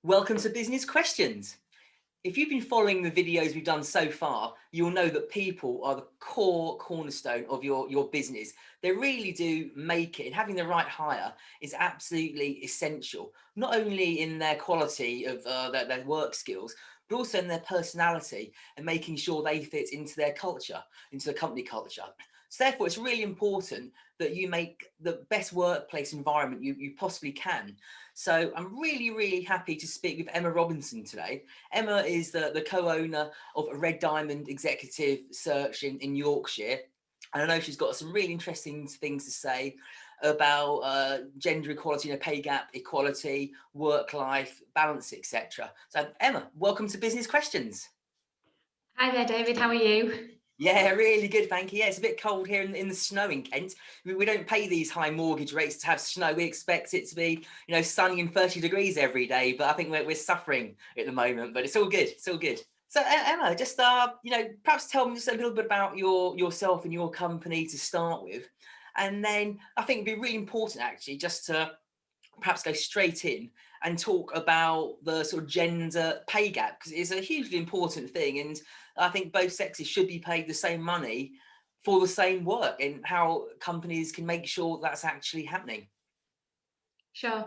Welcome to Business Questions. If you've been following the videos we've done so far, you'll know that people are the cornerstone of your business. They really do make it, and having the right hire is absolutely essential, not only in their quality of their work skills, but also in their personality and making sure they fit into their culture, into the company culture. So therefore, it's really important that you make the best workplace environment you possibly can. So I'm really happy to speak with Emma Robinson today. Emma is the co-owner of Red Diamond Executive Search in Yorkshire. And I know she's got some really interesting things to say about gender equality, pay gap equality, work-life balance, etc. So Emma, welcome to Business Questions. Hi there, David. How are you? Yeah, really good, thank you. Yeah, it's a bit cold here in the snow in Kent. We don't pay these high mortgage rates to have snow. We expect it to be, sunny and 30 degrees every day. But I think we're suffering at the moment. But it's all good. It's all good. So Emma, just perhaps tell me just a little bit about yourself and your company to start with, and then I think it'd be really important actually just to perhaps go straight in and talk about the sort of gender pay gap, because it's a hugely important thing, and I think both sexes should be paid the same money for the same work, and how companies can make sure that's actually happening. Sure.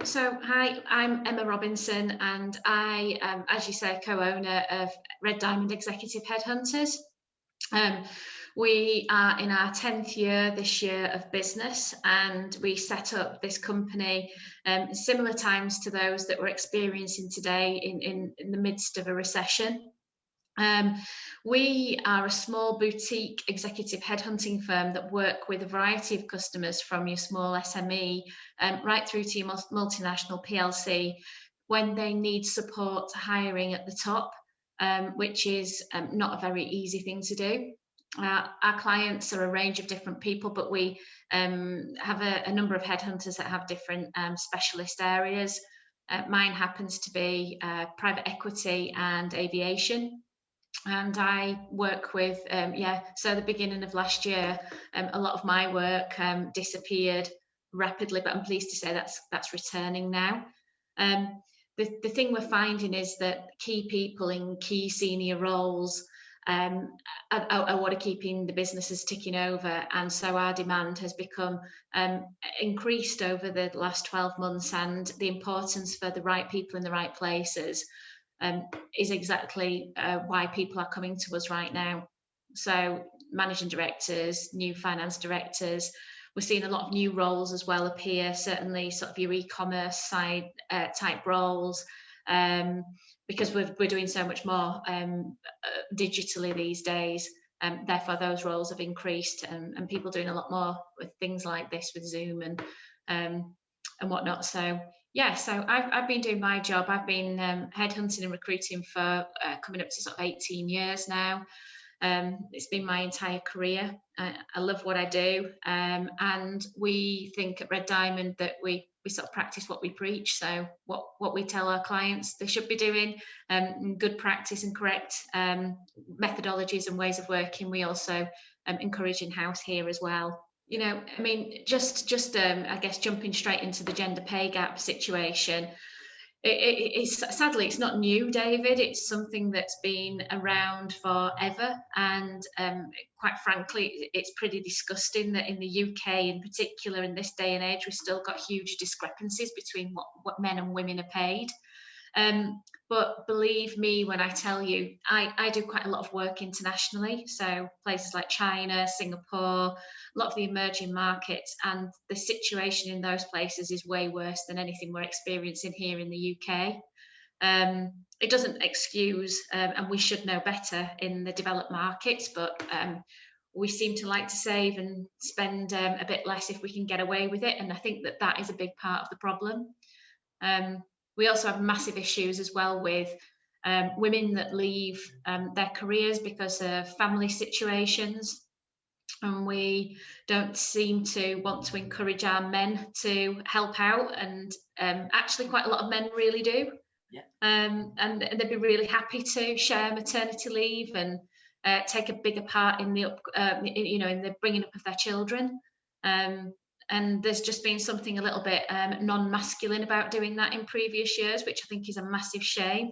So, hi, I'm Emma Robinson, and I am, as you say, co-owner of Red Diamond Executive Headhunters. Um, we are in our 10th year this year of business, and we set up this company similar times to those that we're experiencing today in the midst of a recession. Um, we are a small boutique executive headhunting firm that work with a variety of customers, from your small SME right through to your multinational PLC, when they need support hiring at the top, which is not a very easy thing to do. Our clients are a range of different people, but we have a number of headhunters that have different specialist areas. Mine happens to be private equity and aviation. And I work with, so the beginning of last year, a lot of my work disappeared rapidly, but I'm pleased to say that's returning now. The thing we're finding is that key people in key senior roles are what are keeping the businesses ticking over, and so our demand has become increased over the last 12 months, and the importance for the right people in the right places is exactly why people are coming to us right now. So managing directors, new finance directors, we're seeing a lot of new roles as well appear, certainly sort of your e-commerce side type roles, because we're doing so much more digitally these days. Therefore, those roles have increased, and people doing a lot more with things like this with Zoom and whatnot. So yeah, so I've been doing my job. I've been headhunting and recruiting for coming up to sort of 18 years now. It's been my entire career. I love what I do, and we think at Red Diamond that we sort of practice what we preach. So what we tell our clients they should be doing, good practice and correct methodologies and ways of working. We also encourage in-house here as well. I mean, just I guess jumping straight into the gender pay gap situation. It's sadly it's not new, David. It's something that's been around forever, and quite frankly, it's pretty disgusting that in the UK, in particular, in this day and age, we've still got huge discrepancies between what men and women are paid. But believe me when I tell you, I do quite a lot of work internationally, so places like China, Singapore, a lot of the emerging markets, and the situation in those places is way worse than anything we're experiencing here in the UK. It doesn't excuse, and we should know better in the developed markets, but we seem to like to save and spend a bit less if we can get away with it, and I think that is a big part of the problem. We also have massive issues as well with women that leave their careers because of family situations, and we don't seem to want to encourage our men to help out, and actually quite a lot of men really do. Yeah. And they'd be really happy to share maternity leave and take a bigger part in the in the bringing up of their children. and there's just been something a little bit non-masculine about doing that in previous years, which I think is a massive shame.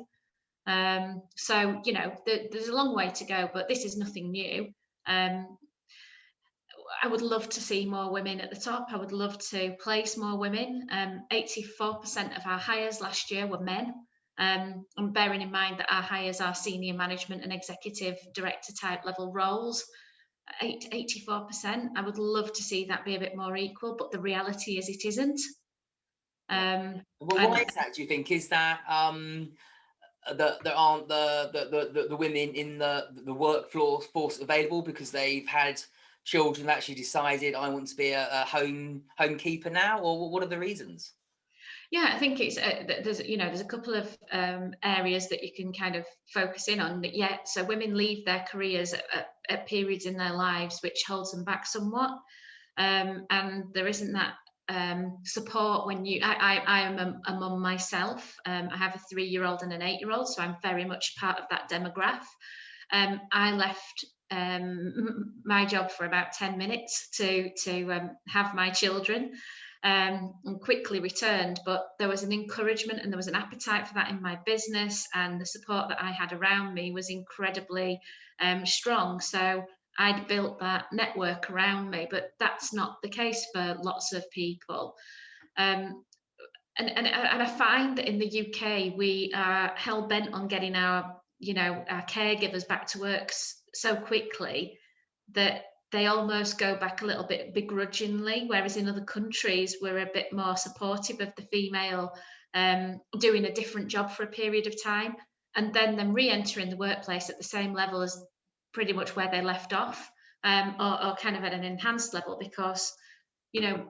So, you know, there's a long way to go, but this is nothing new. I would love to see more women at the top. I would love to place more women. 84% of our hires last year were men. And bearing in mind that our hires are senior management and executive director type level roles, 84%. I would love to see that be a bit more equal, but the reality is it isn't. Well, why is that, do you think? Is that that there aren't the women in the workforce available because they've had children that actually decided I want to be a homekeeper now, or what are the reasons? Yeah, I think it's there's a couple of areas that you can kind of focus in on. Yeah, so women leave their careers at periods in their lives which holds them back somewhat, and there isn't that support when you. I am a mum myself. I have a 3-year-old and an 8-year-old, so I'm very much part of that demographic. I left my job for about 10 minutes to have my children, and quickly returned. But there was an encouragement and there was an appetite for that in my business, and the support that I had around me was incredibly strong. So I'd built that network around me, but that's not the case for lots of people. And I find that in the UK we are hell bent on getting our our caregivers back to work so quickly that they almost go back a little bit begrudgingly, whereas in other countries we're a bit more supportive of the female doing a different job for a period of time and then them re-entering the workplace at the same level as pretty much where they left off, or kind of at an enhanced level, because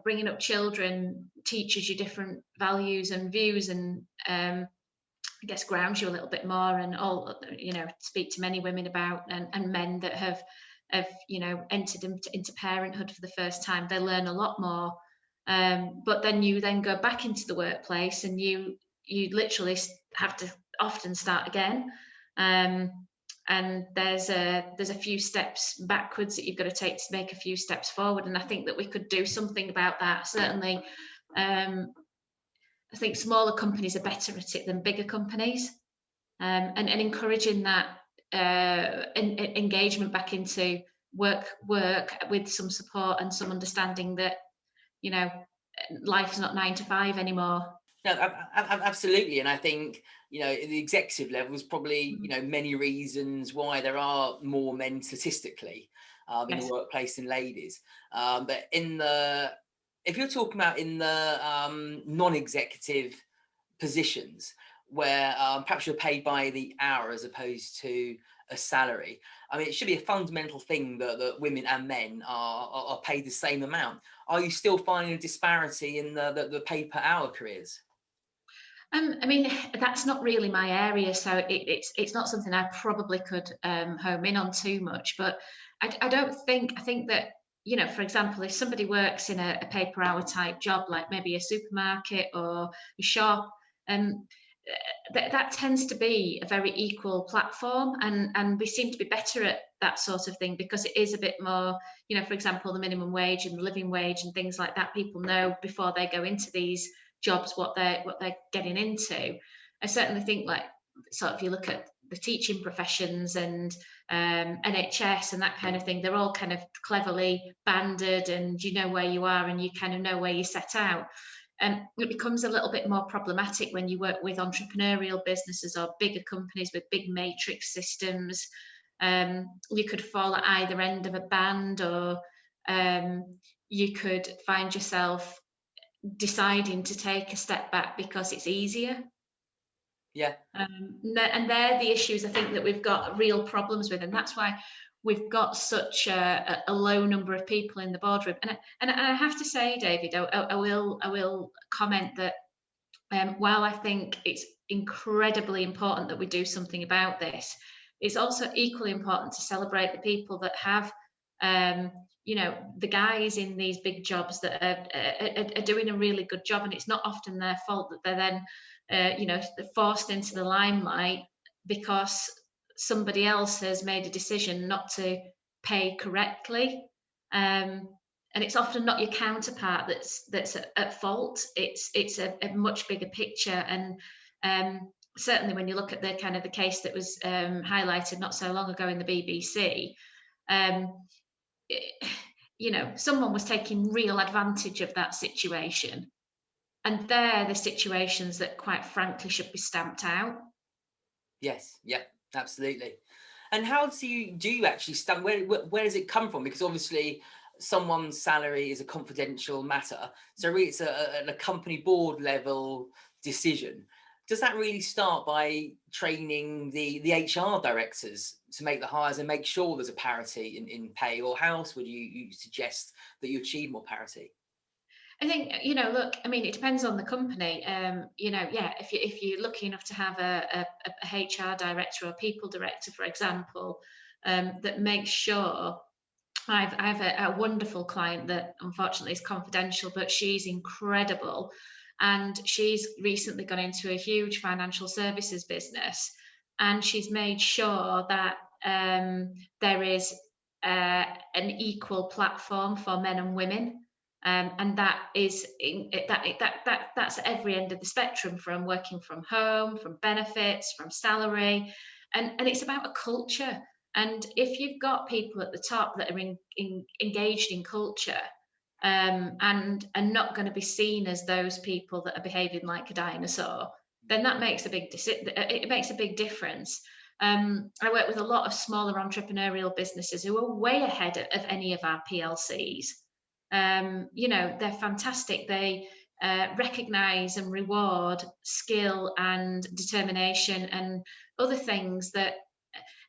bringing up children teaches you different values and views, and I guess grounds you a little bit more, and all speak to many women about, and men that have entered into parenthood for the first time. They learn a lot more, but then you then go back into the workplace and you literally have to often start again, and there's a few steps backwards that you've got to take to make a few steps forward. And I think that we could do something about that. Certainly, I think smaller companies are better at it than bigger companies, and encouraging that engagement back into work with some support and some understanding that life's not 9 to 5 anymore. No, absolutely, and I think at the executive level, there's probably many reasons why there are more men statistically in Yes. the workplace than ladies. But if you're talking about in the non-executive positions where perhaps you're paid by the hour as opposed to a salary, I mean, it should be a fundamental thing that women and men are paid the same amount. Are you still finding a disparity in the pay per hour careers? I mean, that's not really my area, so it's not something I probably could home in on too much. But I don't think, I think that, for example, if somebody works in a pay per hour type job, like maybe a supermarket or a shop, that tends to be a very equal platform, and we seem to be better at that sort of thing because it is a bit more, for example, the minimum wage and the living wage and things like that. People know before they go into these jobs what they're getting into. I certainly think, like, sort of, you look at the teaching professions and NHS and that kind of thing, they're all kind of cleverly banded, and you know where you are and you kind of know where you set out. And it becomes a little bit more problematic when you work with entrepreneurial businesses or bigger companies with big matrix systems. You could fall at either end of a band, or you could find yourself deciding to take a step back because it's easier. Yeah. And they're the issues I think that we've got real problems with, and that's why we've got such a low number of people in the boardroom. And I have to say, David, I will comment that while I think it's incredibly important that we do something about this, it's also equally important to celebrate the people that have the guys in these big jobs that are doing a really good job, and it's not often their fault that they're then forced into the limelight because somebody else has made a decision not to pay correctly. and it's often not your counterpart that's at fault. It's a much bigger picture, and certainly when you look at the kind of the case that was highlighted not so long ago in the BBC, um, you know, someone was taking real advantage of that situation, and they're the situations that, quite frankly, should be stamped out. Yes, yeah, absolutely. And how do you actually stand? Where does it come from? Because obviously, someone's salary is a confidential matter, so really it's a company board level decision. Does that really start by training the HR directors to make the hires and make sure there's a parity in pay, or how else would you suggest that you achieve more parity? I think, you know, look, I mean, it depends on the company. You know, yeah, if you're lucky enough to have a HR director or people director, for example, that makes sure. I've a wonderful client that unfortunately is confidential, but she's incredible, and she's recently gone into a huge financial services business, and she's made sure that there is an equal platform for men and women. And that is that's at every end of the spectrum, from working from home, from benefits, from salary, and it's about a culture. And if you've got people at the top that are engaged in culture, and not going to be seen as those people that are behaving like a dinosaur, then that makes it makes a big difference. I work with a lot of smaller entrepreneurial businesses who are way ahead of any of our PLCs. You know, they're fantastic. They recognize and reward skill and determination and other things that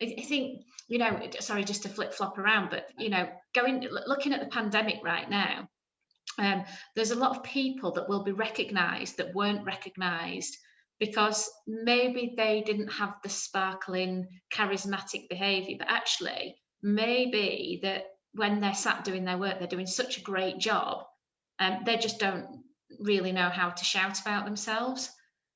I think, you know, sorry, just to flip flop around, but, you know, looking at the pandemic right now, um, there's a lot of people that will be recognised that weren't recognised because maybe they didn't have the sparkling, charismatic behaviour, but actually, maybe that when they're sat doing their work, they're doing such a great job, they just don't really know how to shout about themselves.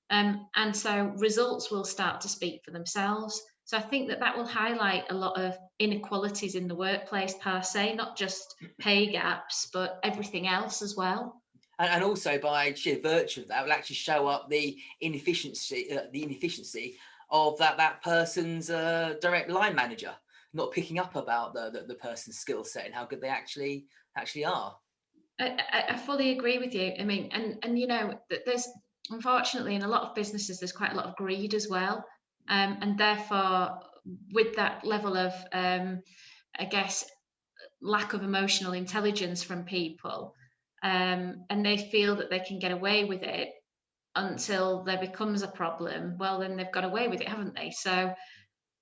And so results will start to speak for themselves. So I think that that will highlight a lot of inequalities in the workplace per se, not just pay gaps, but everything else as well. And also by sheer virtue of that, will actually show up the inefficiency of that person's direct line manager not picking up about the person's skill set and how good they actually are. I fully agree with you. I mean, and you know, there's, unfortunately, in a lot of businesses, there's quite a lot of greed as well, and therefore, with that level of, I guess, lack of emotional intelligence from people, and they feel that they can get away with it until there becomes a problem. Well, then they've got away with it, haven't they? So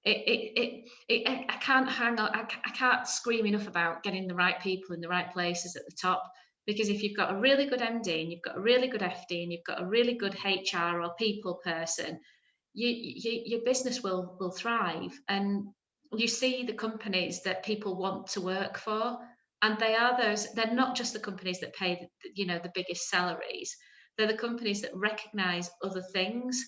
I can't hang on. I can't scream enough about getting the right people in the right places at the top. Because if you've got a really good MD and you've got a really good FD and you've got a really good HR or people person, your business will thrive. And you see the companies that people want to work for, and they are those. They're not just the companies that pay, you know, the biggest salaries. They're the companies that recognise other things.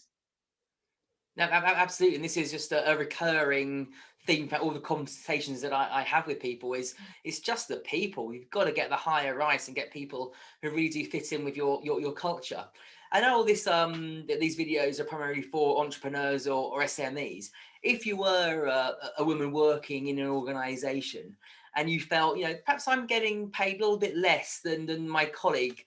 No, absolutely. And this is just a recurring theme for all the conversations that I have with people is it's just the people. You've got to get the higher right and get people who really do fit in with your culture. I know all this that these videos are primarily for entrepreneurs or SMEs. If you were a woman working in an organization and you felt, you know, perhaps I'm getting paid a little bit less than my colleague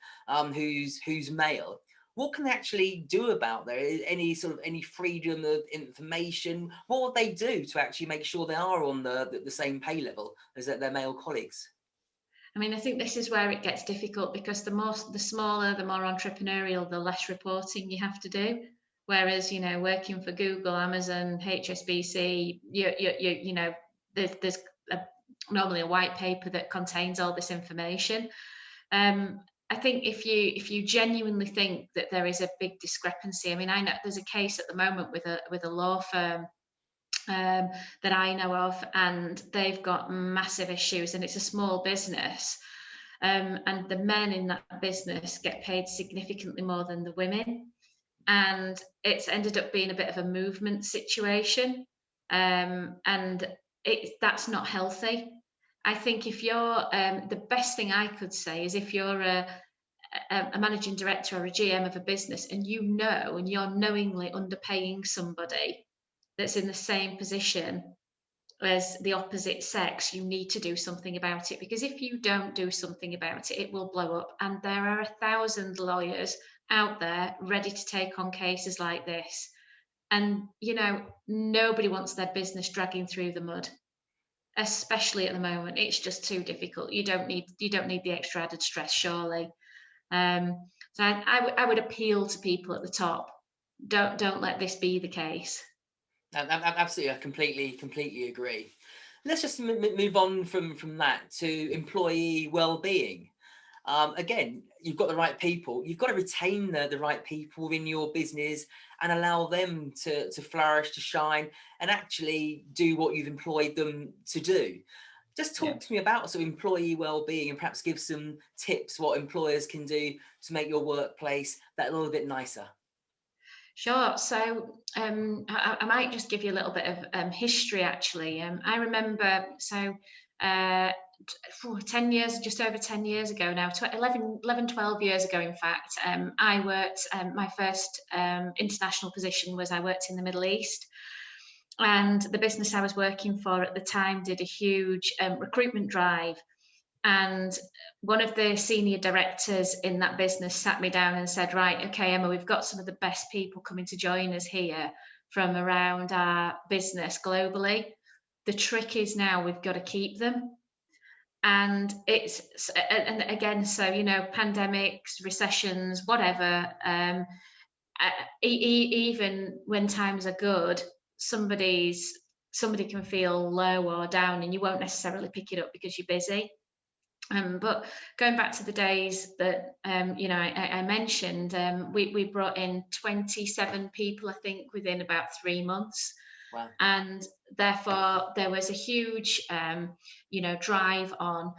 who's male, what can they actually do about there? Any sort of any freedom of information? What would they do to actually make sure they are on the same pay level as their male colleagues? I mean, I think this is where it gets difficult because the smaller, the more entrepreneurial, the less reporting you have to do. Whereas, you know, working for Google, Amazon, HSBC, you know, there's a, normally a white paper that contains all this information. I think if you genuinely think that there is a big discrepancy, I mean, I know there's a case at the moment with a law firm, um, that I know of, and they've got massive issues, and it's a small business. And the men in that business get paid significantly more than the women, and it's ended up being a bit of a movement situation, and that's not healthy. I think if you're the best thing I could say is if you're a managing director or a GM of a business and you know and you're knowingly underpaying somebody that's in the same position as the opposite sex, you need to do something about it, because if you don't do something about it, it will blow up. And there are 1,000 lawyers out there ready to take on cases like this. And, nobody wants their business dragging through the mud, especially at the moment. It's just too difficult. You don't need the extra added stress, surely. So I would appeal to people at the top. Don't let this be the case. Absolutely, I completely agree. Let's just move on from that to employee well-being. Again, you've got the right people. You've got to retain the right people within your business and allow them to flourish, to shine, and actually do what you've employed them to do. Just Yeah. talk to me about sort of employee well-being and perhaps give some tips what employers can do to make your workplace that little bit nicer. Sure. So I might just give you a little bit of history, actually. I remember, 10 years, just over 10 years ago now, 12 years ago, in fact, I worked, my first international position was I worked in the Middle East. And the business I was working for at the time did a huge recruitment drive. And one of the senior directors in that business sat me down and said, right, okay, Emma, we've got some of the best people coming to join us here from around our business globally. The trick is now we've got to keep them. And and again, so, pandemics, recessions, whatever, even when times are good, somebody can feel low or down, and you won't necessarily pick it up because you're busy. But going back to the days that I mentioned, we brought in 27 people, I think, within about 3 months. Wow. And therefore there was a huge drive on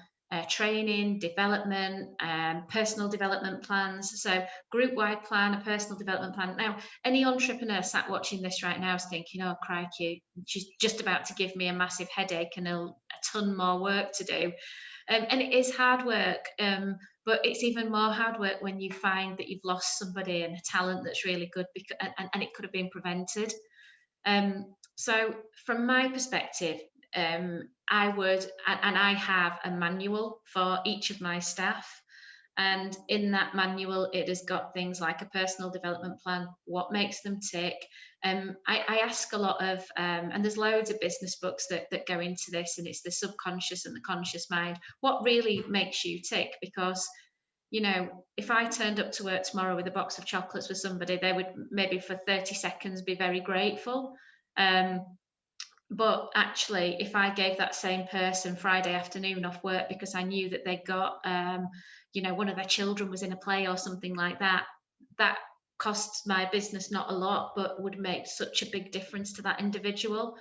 training, development, personal development plans. So group-wide plan, a personal development plan. Now, any entrepreneur sat watching this right now is thinking, oh crikey, she's just about to give me a massive headache and a ton more work to do. And it is hard work, but it's even more hard work when you find that you've lost somebody and a talent that's really good, and it could have been prevented. So from my perspective, I would, and I have a manual for each of my staff. And in that manual, it has got things like a personal development plan, what makes them tick. I ask a lot of, and there's loads of business books that go into this, and it's the subconscious and the conscious mind. What really makes you tick? Because if I turned up to work tomorrow with a box of chocolates for somebody, they would maybe for 30 seconds be very grateful. But actually, if I gave that same person Friday afternoon off work because I knew that they got, one of their children was in a play or something like that, that costs my business not a lot, but would make such a big difference to that individual.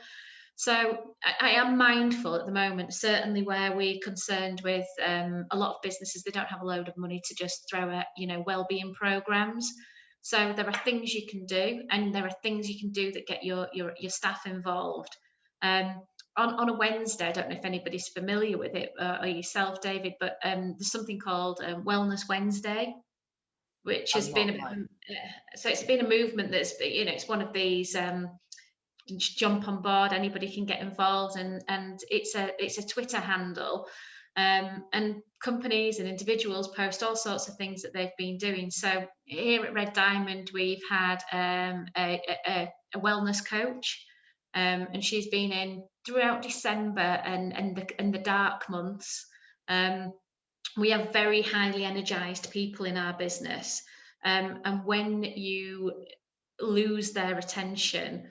So I am mindful at the moment, certainly where we're concerned with a lot of businesses, they don't have a load of money to just throw at, wellbeing programs. So there are things you can do, and there are things you can do that get your staff involved. Um, on a Wednesday, I don't know if anybody's familiar with it or yourself, David, but there's something called Wellness Wednesday, which has I'm been not like, so it's been a movement that's, it's one of these. Jump on board, anybody can get involved, and it's a Twitter handle, and companies and individuals post all sorts of things that they've been doing. So here at Red Diamond, we've had a wellness coach, and she's been in throughout December and the dark months. We have very highly energized people in our business, and when you lose their attention,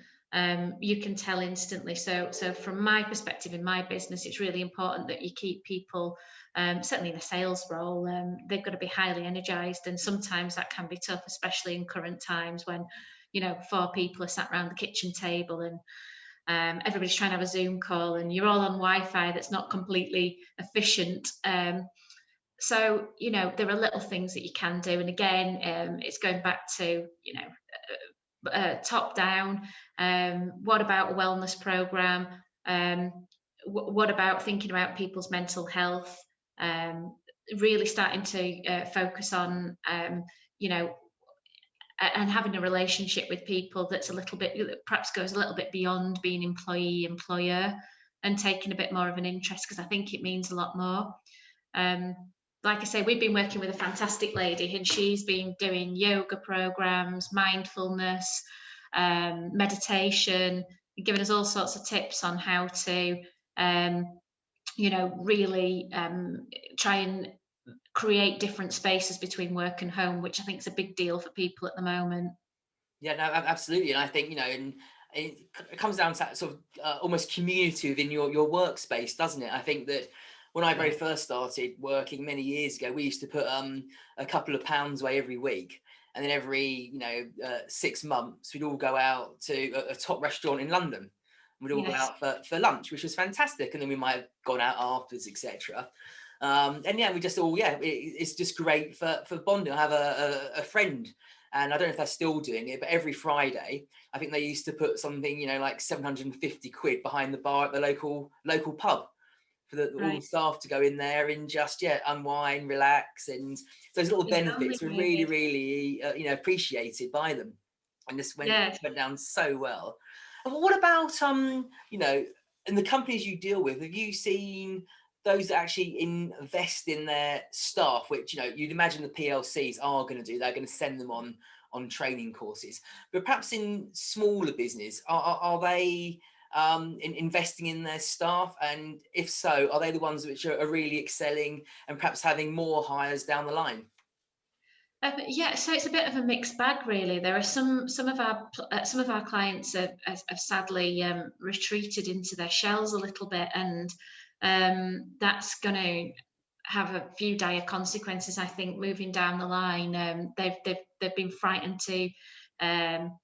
you can tell instantly. So from my perspective in my business, it's really important that you keep people, certainly in a sales role, they've got to be highly energized, and sometimes that can be tough, especially in current times when 4 people are sat around the kitchen table, and everybody's trying to have a Zoom call, and you're all on Wi-Fi that's not completely efficient. So there are little things that you can do, and again, it's going back to top down. What about a wellness program? what about thinking about people's mental health? Um, Really starting to focus on, you know, and having a relationship with people that's a little bit, perhaps goes a little bit beyond being employee employer, and taking a bit more of an interest, because I think it means a lot more. Um, like I say, we've been working with a fantastic lady, and she's been doing yoga programs, mindfulness, meditation, giving us all sorts of tips on how to, um, really try and create different spaces between work and home, which I think is a big deal for people at the moment. Yeah, no, absolutely. And I think, and it comes down to that sort of almost community within your workspace, doesn't it? I think that when I very first started working many years ago, we used to put a couple of pounds away every week. And then every, 6 months, we'd all go out to a top restaurant in London. We'd all go Yes, out for lunch, which was fantastic. And then we might have gone out afterwards, etc. And yeah, we just all, it's just great for bonding. I have a friend, and I don't know if they're still doing it, but every Friday, I think they used to put something, like 750 quid behind the bar at the local pub for all the right. staff to go in there and just, unwind, relax. And those little Your family benefits were really, maybe. really, appreciated by them. And this Yes. went down so well. And what about, in the companies you deal with, have you seen those that actually invest in their staff, which you'd imagine the PLCs are going to do? They're going to send them on training courses, but perhaps in smaller business, are they investing in their staff? And if so, are they the ones which are really excelling and perhaps having more hires down the line? Yeah, so it's a bit of a mixed bag, really. There are some of our clients have sadly retreated into their shells a little bit, and that's going to have a few dire consequences, I think, moving down the line. They've been frightened to um,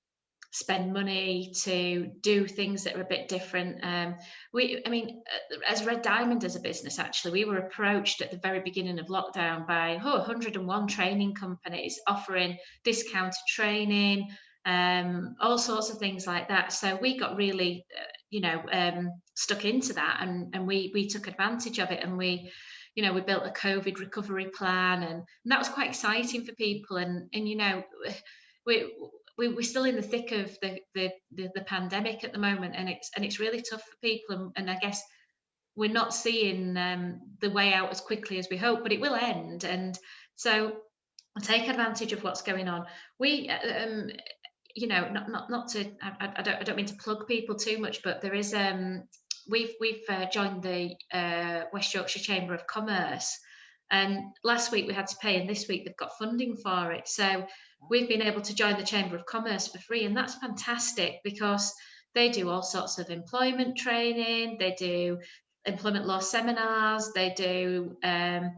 spend money, to do things that are a bit different. I mean, as Red Diamond as a business, actually, we were approached at the very beginning of lockdown by 101 training companies offering discounted training, all sorts of things like that. So we got really, stuck into that, and we took advantage of it, and we built a COVID recovery plan, and that was quite exciting for people. And we we're still in the thick of the pandemic at the moment, and it's really tough for people, and I guess we're not seeing the way out as quickly as we hope, but it will end. And so take advantage of what's going on. We not to, I don't mean to plug people too much, but there is we've joined the West Yorkshire Chamber of Commerce, and last week we had to pay, and this week they've got funding for it. So we've been able to join the Chamber of Commerce for free, and that's fantastic, because they do all sorts of employment training, they do employment law seminars, they do a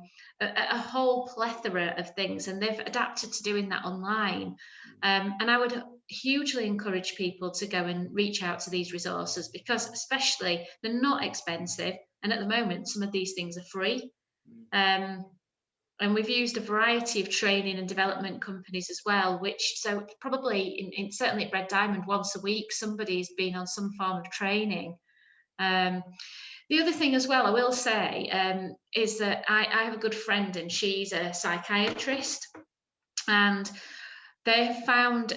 whole plethora of things, and they've adapted to doing that online. And I would hugely encourage people to go and reach out to these resources, because especially they're not expensive, and at the moment some of these things are free. Um, and we've used a variety of training and development companies as well, which, so probably certainly at Red Diamond, once a week somebody's been on some form of training. The other thing as well I will say is that I have a good friend, and she's a psychiatrist, and they found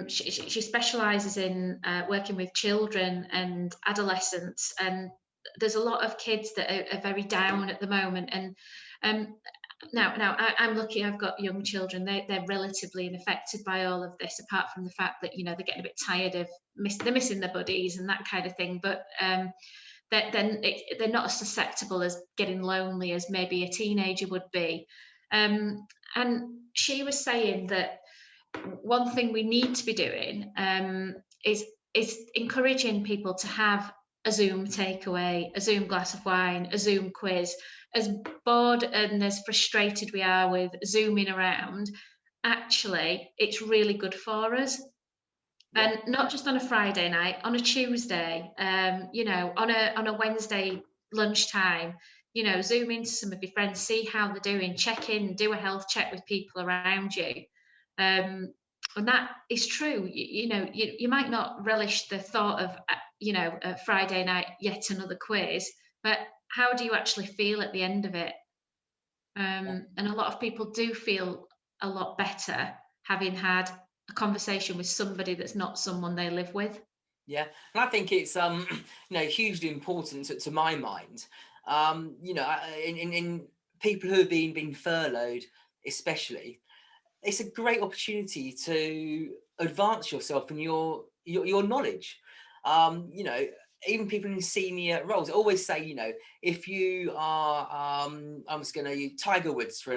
she specialises in working with children and adolescents, and there's a lot of kids that are very down at the moment. And um, now I'm lucky, I've got young children. They're relatively unaffected by all of this, apart from the fact that they're getting a bit tired of they're missing their buddies and that kind of thing. But they're not as susceptible as getting lonely as maybe a teenager would be. And she was saying that one thing we need to be doing is encouraging people to have a Zoom takeaway, a Zoom glass of wine, a Zoom quiz. As bored and as frustrated we are with zooming around, actually, it's really good for us. Yeah. And not just on a Friday night, on a Tuesday, on a Wednesday lunchtime, Zoom into some of your friends, see how they're doing, check in, do a health check with people around you. And that is true. You might not relish the thought of, a Friday night, yet another quiz, but how do you actually feel at the end of it? Yeah. And a lot of people do feel a lot better having had a conversation with somebody that's not someone they live with. Yeah, and I think it's hugely important to my mind. In people who have been furloughed, especially, it's a great opportunity to advance yourself and your knowledge. You know, even people in senior roles always say, if you are, I'm just going to use Tiger Woods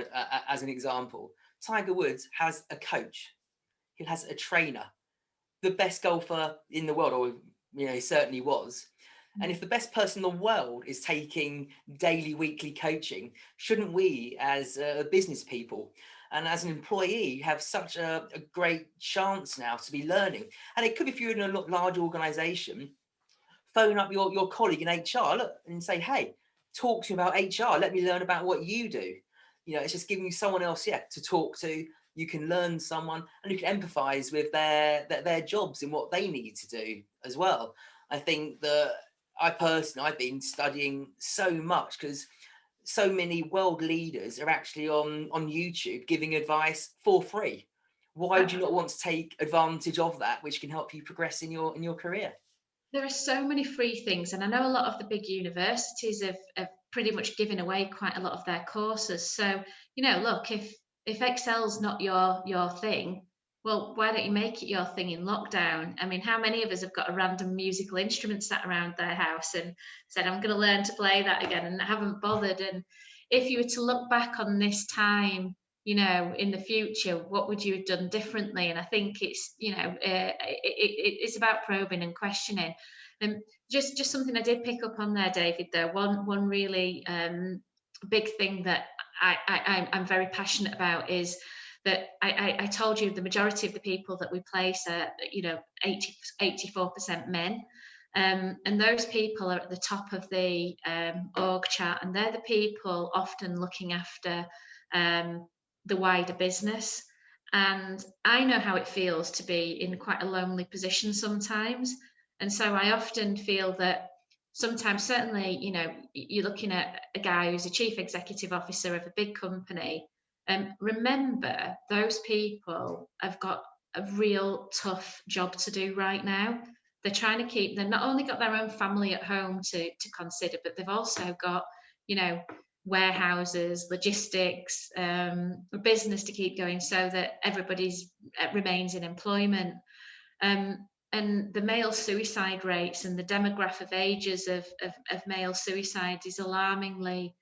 as an example. Tiger Woods has a coach. He has a trainer, the best golfer in the world, or he certainly was. And if the best person in the world is taking daily, weekly coaching, shouldn't we, as business people and as an employee, have such a great chance now to be learning? And it could be, if you're in a large organization, phone up your colleague in HR, look, and say, hey, talk to me about HR. Let me learn about what you do. It's just giving you someone else, to talk to. You can learn someone, and you can empathize with their jobs and what they need to do as well. I think that I've been studying so much because so many world leaders are actually on YouTube giving advice for free. Why would you not want to take advantage of that, which can help you progress in your career? There are so many free things, and I know a lot of the big universities have pretty much given away quite a lot of their courses. So, look, if Excel's not your thing, well, why don't you make it your thing in lockdown? I mean, how many of us have got a random musical instrument sat around their house and said, I'm going to learn to play that again, and haven't bothered? And if you were to look back on this time, in the future, what would you have done differently? And I think it's, it's about probing and questioning. And just something I did pick up on there, David, though, one really big thing that I'm very passionate about is that I told you the majority of the people that we place are, 84% men. And those people are at the top of the org chart, and they're the people often looking after the wider business. And I know how it feels to be in quite a lonely position sometimes. And so I often feel that sometimes, certainly, you're looking at a guy who's a chief executive officer of a big company. Remember, those people have got a real tough job to do right now. They've not only got their own family at home to consider, but they've also got, warehouses, logistics, a business to keep going so that everybody's remains in employment. And the male suicide rates and the demographic of ages of male suicides is alarmingly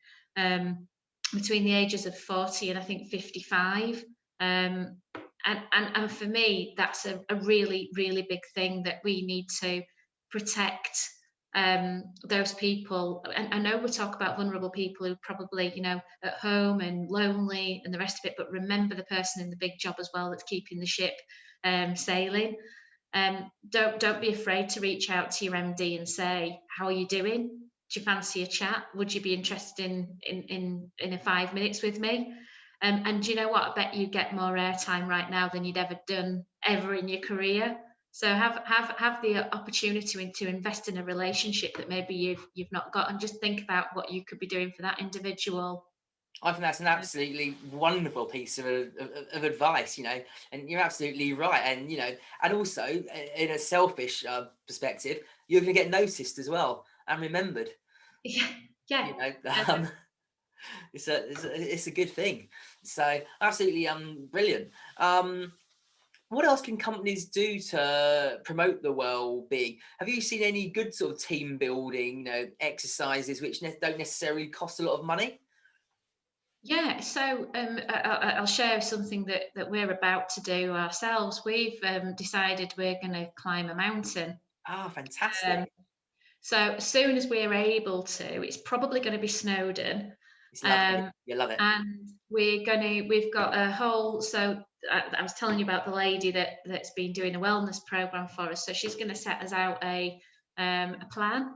between the ages of 40 and I think 55. And for me, that's a really, really big thing that we need to protect those people. And I know we talk about vulnerable people who probably, at home and lonely and the rest of it, but remember the person in the big job as well that's keeping the ship sailing. Don't be afraid to reach out to your MD and say, how are you doing? Do you fancy a chat? Would you be interested in a 5 minutes with me? And do you know what? I bet you get more airtime right now than you'd ever done ever in your career. So have the opportunity to invest in a relationship that maybe you've not got, and just think about what you could be doing for that individual. I think that's an absolutely wonderful piece of advice, and you're absolutely right. And also in a selfish perspective, you're going to get noticed as well and remembered. Yeah, yeah. You know, um, it's a good thing. So absolutely brilliant. What else can companies do to promote the well-being? Have you seen any good sort of team building, exercises which don't necessarily cost a lot of money? Yeah, so I'll share something that we're about to do ourselves. We've decided we're going to climb a mountain. Ah, Um, fantastic. so as soon as we're able to, it's probably going to be Snowdon, It's lovely. um, You love it. and we've got a whole. So I was telling you about the lady that's been doing a wellness program for us. So she's going to set us out a plan.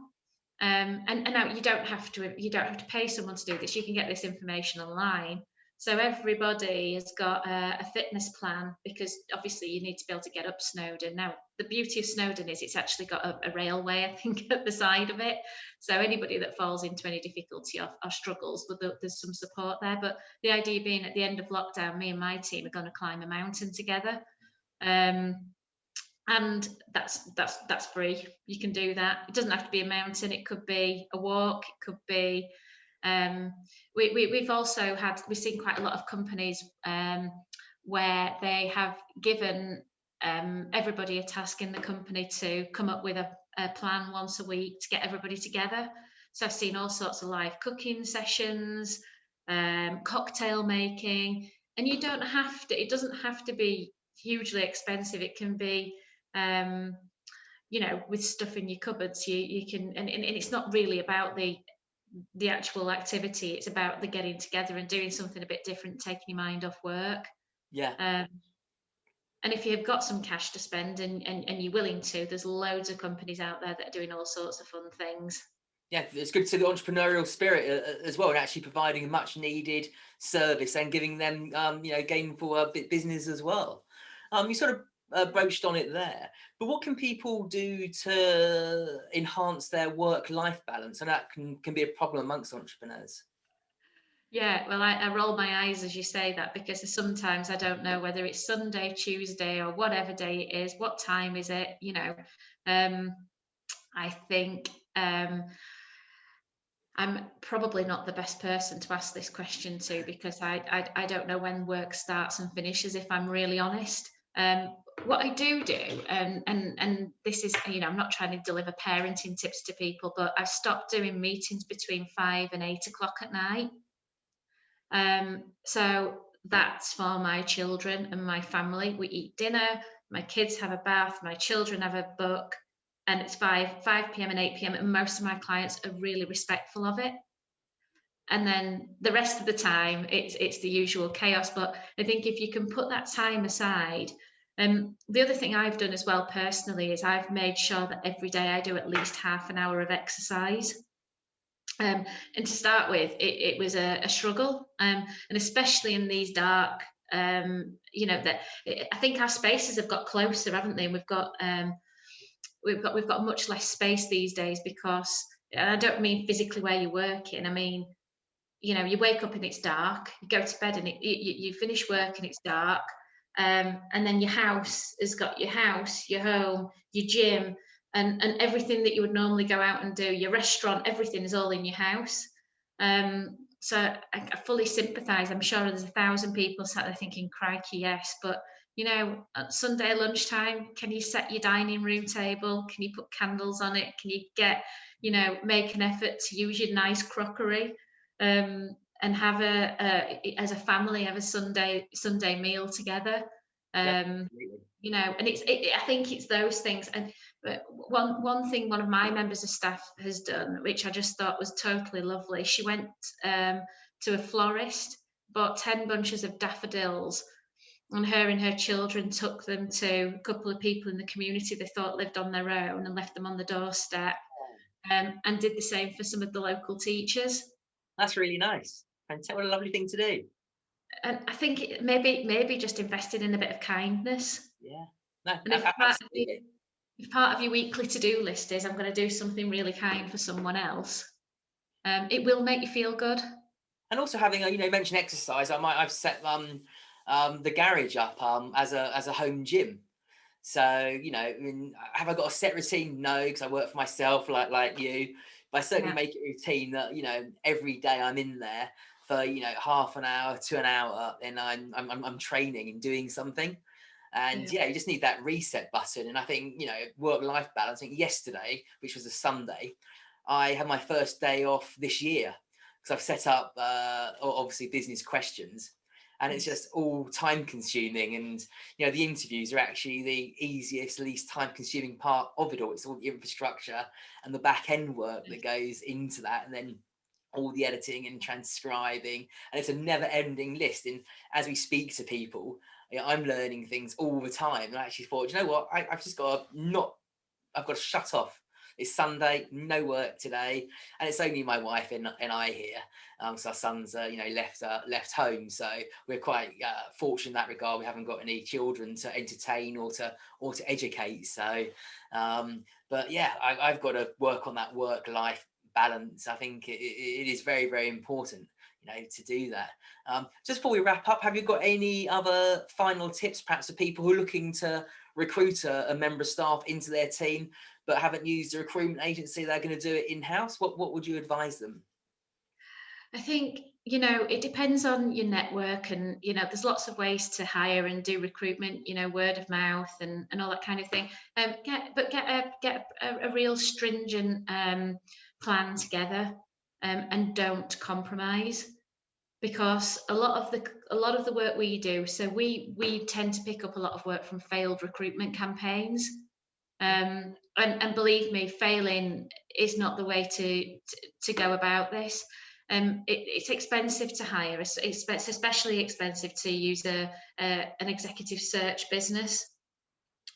And now you don't have to pay someone to do this. You can get this information online. So everybody has got a fitness plan, because obviously you need to be able to get up Snowdon. Now, the beauty of Snowdon is it's actually got a railway, I think, at the side of it. So anybody that falls into any difficulty or struggles, there's some support there. But the idea being, at the end of lockdown, me and my team are going to climb a mountain together. Um, and that's free. You can do that. It doesn't have to be a mountain. It could be a walk. It could be we've seen quite a lot of companies where they have given everybody a task in the company to come up with a plan once a week to get everybody together. So I've seen all sorts of live cooking sessions, cocktail making, and you don't have to. It doesn't have to be hugely expensive. It can be with stuff in your cupboards, you can, and it's not really about the actual activity. It's about the getting together and doing something a bit different, taking your mind off work. Yeah. And if you've got some cash to spend and you're willing to, there's loads of companies out there that are doing all sorts of fun things. Yeah, it's good to see the entrepreneurial spirit as well, and actually providing a much needed service and giving them, gainful business as well. You sort of broached on it there, but what can people do to enhance their work-life balance? And that can be a problem amongst entrepreneurs. Yeah, well, I roll my eyes as you say that, because sometimes I don't know whether it's Sunday, Tuesday, or whatever day it is. What time is it? I think I'm probably not the best person to ask this question to, because I don't know when work starts and finishes, if I'm really honest. What I do, and this is, I'm not trying to deliver parenting tips to people, but I've stopped doing meetings between 5 and 8 o'clock at night. So that's for my children and my family. We eat dinner, my kids have a bath, my children have a book, and it's 5 p.m. and 8 p.m. And most of my clients are really respectful of it. And then the rest of the time, it's the usual chaos. But I think if you can put that time aside, the other thing I've done as well personally is I've made sure that every day I do at least half an hour of exercise. And to start with, it was a struggle, and especially in these dark, that I think our spaces have got closer, haven't they? We've got much less space these days, because, and I don't mean physically where you're working. I mean, you wake up and it's dark, you go to bed and you finish work and it's dark, and then your house has got your house, your home, your gym, and everything that you would normally go out and do, your restaurant, everything is all in your house. So I fully sympathise. I'm sure there's 1,000 people sat there thinking, crikey, yes, but at Sunday lunchtime, can you set your dining room table? Can you put candles on it? Can you make an effort to use your nice crockery, and have as a family, have a Sunday meal together? Yeah, And I think it's those things. And one thing one of my members of staff has done, which I just thought was totally lovely, she went to a florist, bought 10 bunches of daffodils, and her children took them to a couple of people in the community they thought lived on their own, and left them on the doorstep, and did the same for some of the local teachers. that's really nice. And what a lovely thing to do. And I think maybe just invested in a bit of kindness. Yeah, no, And absolutely. if part of your weekly to-do list is, I'm going to do something really kind for someone else, it will make you feel good. And also having mention exercise. I've set the garage up as a home gym. So have I got a set routine? No, because I work for myself, like you. But I certainly make it a routine that every day I'm in there for half an hour to an hour, and I'm training and doing something. And you just need that reset button. And I think work-life balance. I think yesterday, which was a Sunday, I had my first day off this year, because I've set up obviously business questions, and it's just all time consuming. And the interviews are actually the easiest, least time consuming part of it all. It's all the infrastructure and the back end work that goes into that, and then all the editing and transcribing, and it's a never ending list. And as we speak to people, I'm learning things all the time. And I actually thought, I've just got to I've got to shut off It's Sunday, no work today, and it's only my wife and I here. So our son's left home, so we're quite fortunate in that regard. We haven't got any children to entertain or to educate. So, but yeah, I've got to work on that work-life balance. I think it is very, very important, to do that. Just before we wrap up, have you got any other final tips, perhaps, for people who are looking to recruit a member of staff into their team, but haven't used a recruitment agency? They're going to do it in-house. What would you advise them? I think, it depends on your network, and, there's lots of ways to hire and do recruitment, word of mouth and all that kind of thing. Get a real stringent plan together, and don't compromise, because a lot of the work we do, so we tend to pick up a lot of work from failed recruitment campaigns. And believe me, failing is not the way to go about this. It's expensive to hire. It's especially expensive to use an executive search business.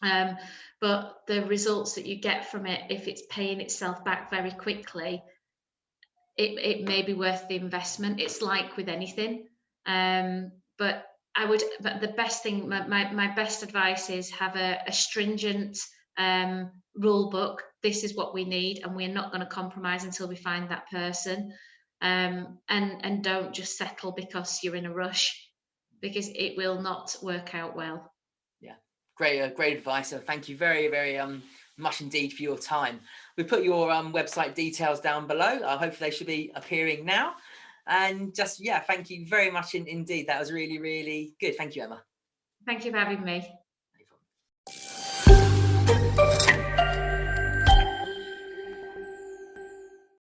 But the results that you get from it, if it's paying itself back very quickly, it may be worth the investment. It's like with anything. But the best thing, my best advice is have a stringent rule book. This is what we need, and we're not going to compromise until we find that person. And don't just settle because you're in a rush, because it will not work out well. Yeah, great advice. So thank you very, very much indeed for your time. We put your website details down below. Hopefully they should be appearing now. And just, thank you very much indeed. That was really, really good. Thank you, Emma. Thank you for having me.